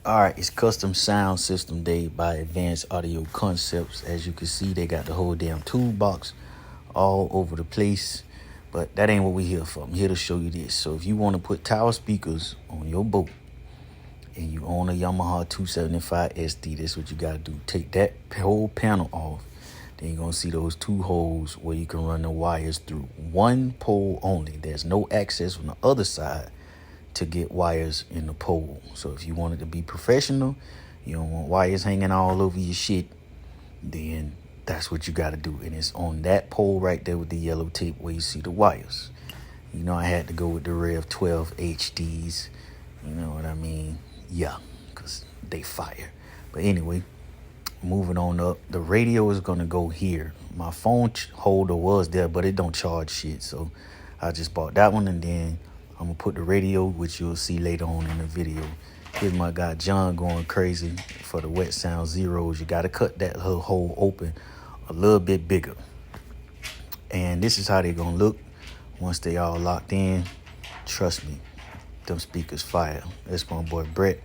All right, it's custom sound system day by Advanced Audio Concepts. As you can see, they got the whole damn toolbox all over the place. But that ain't what we here for. I'm here to show you this. So if you want to put tower speakers on your boat and you own a Yamaha 275 SD, this is what you got to do. Take that whole panel off. Then you're going to see those two holes where you can run the wires through. One pole only. There's no access on the other side to get wires in the pole. So if you want it to be professional, you don't want wires hanging all over your shit, then that's what you got to do. And it's on that pole right there with the yellow tape where you see the wires. You know, I had to go with the Rev 12 HDs. You know what I mean? Yeah, because they fire. But anyway, moving on up, the radio is going to go here. My phone holder was there, but it don't charge shit. So I just bought that one, and then I'm going to put the radio, which you'll see later on in the video. Here's my guy John going crazy for the wet sound zeros. You got to cut that little hole open a little bit bigger. And this is how they're going to look once they all locked in. Trust me, them speakers fire. That's my boy Brett.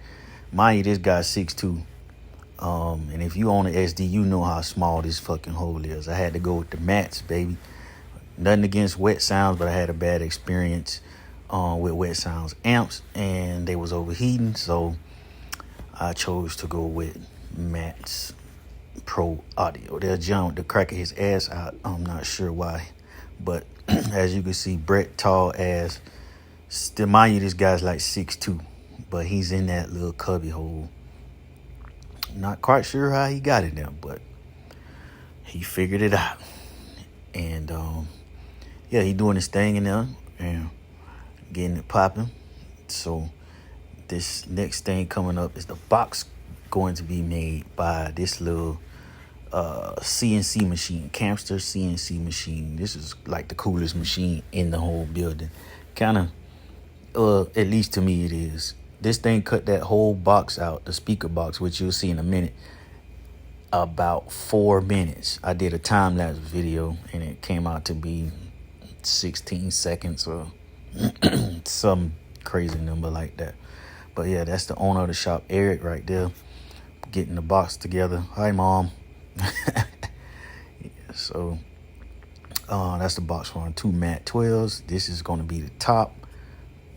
Mind you, this guy's 6'2". And if you own an SD, you know how small this fucking hole is. I had to go with the mats, baby. Nothing against wet sounds, but I had a bad experience with wet sounds amps, and they was overheating, so I chose to go with Matt's Pro Audio. There's John with the crack of his ass out. I'm not sure why, but as you can see, Brett tall ass. Still, mind you, this guy's like 6'2", but he's in that little cubby hole. Not quite sure how he got in there, but he figured it out. And yeah, he doing his thing in there and getting it popping. So this next thing coming up is the box going to be made by this little CNC machine, Campster CNC machine. This is like the coolest machine in the whole building. Kind of, at least to me it is. This thing cut that whole box out, the speaker box, which you'll see in a minute, about 4 minutes. I did a time-lapse video, and it came out to be 16 seconds or some crazy number like that. But yeah, that's the owner of the shop, Eric, right there, getting the box together. Hi, Mom. Yeah, so that's the box for 2 Mat 12s. This is going to be the top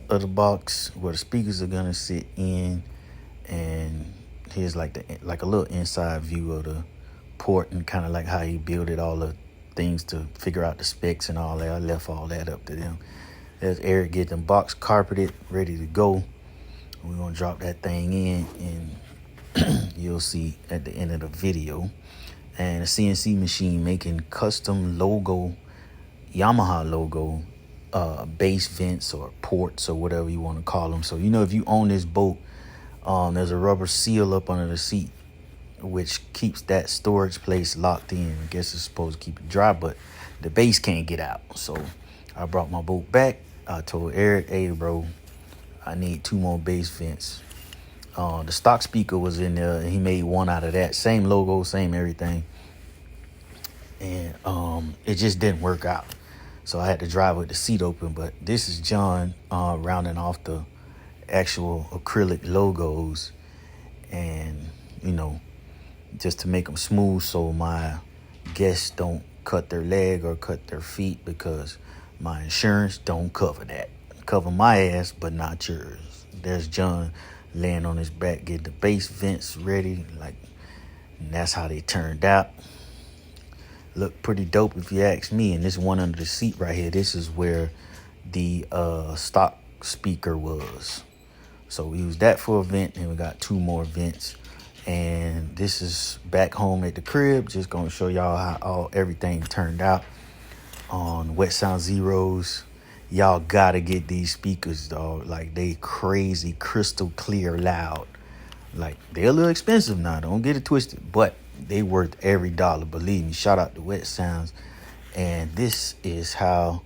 of the box where the speakers are gonna sit in, and here's like a little inside view of the port, and kind of like how he built it, all the things to figure out the specs and all that. I left all that up to them. There's Eric getting them box carpeted, ready to go. We're gonna drop that thing in, and you'll see at the end of the video. And a CNC machine making custom logo, Yamaha logo, base vents or ports or whatever you want to call them. So, you know, if you own this boat, there's a rubber seal up under the seat, which keeps that storage place locked in. I guess it's supposed to keep it dry, but the base can't get out. So I brought my boat back. I told Eric, hey, bro, I need 2 more base vents. The stock speaker was in there, and he made one out of that. Same logo, same everything. And it just didn't work out. So I had to drive with the seat open. But this is John rounding off the actual acrylic logos, and, you know, just to make them smooth so my guests don't cut their leg or cut their feet, because my insurance don't cover that. Cover my ass, but not yours. There's John laying on his back, getting the base vents ready. And that's how they turned out. Look pretty dope if you ask me. And this one under the seat right here, this is where the stock speaker was. So we used that for a vent, and we got 2 more vents. And this is back home at the crib. Just gonna show y'all how everything turned out on Wet Sound Zeros. Y'all gotta get these speakers, dog. Like, they crazy, crystal clear, loud. Like, they're a little expensive now, don't get it twisted, but they worth every dollar, believe me. Shout out to Wet Sounds. And this is how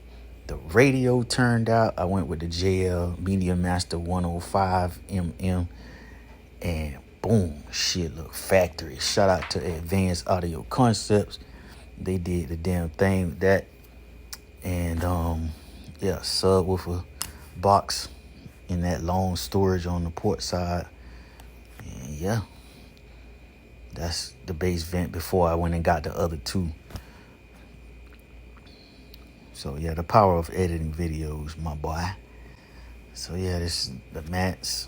the radio turned out. I went with the JL Media Master 105 mm, and boom, shit look factory. Shout out to Advanced Audio Concepts. They did the damn thing with that. And yeah, subwoofer box in that long storage on the port side. yeah, that's the bass vent before I went and got the other two. So yeah, the power of editing videos, my boy. So yeah, this is the mats.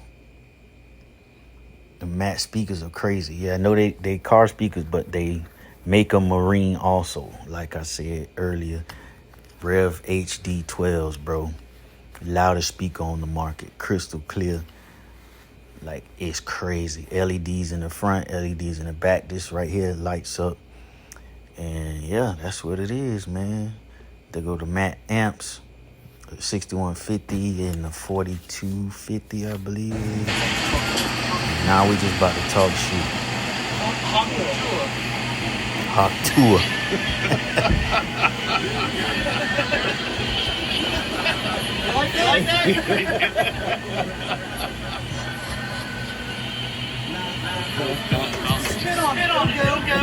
The mat speakers are crazy. Yeah, I know they car speakers, but they make them marine also. Like I said earlier, Rev HD 12s, bro. Loudest speaker on the market, crystal clear. Like, it's crazy. LEDs in the front, LEDs in the back. This right here lights up. And yeah, that's what it is, man. They go to mat amps, 6150 and the 4250, I believe. Now we just about to talk shit. Hawk tour. Like that? Spit on it, go.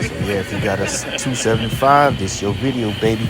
So yeah, if you got a 275, this your video, baby.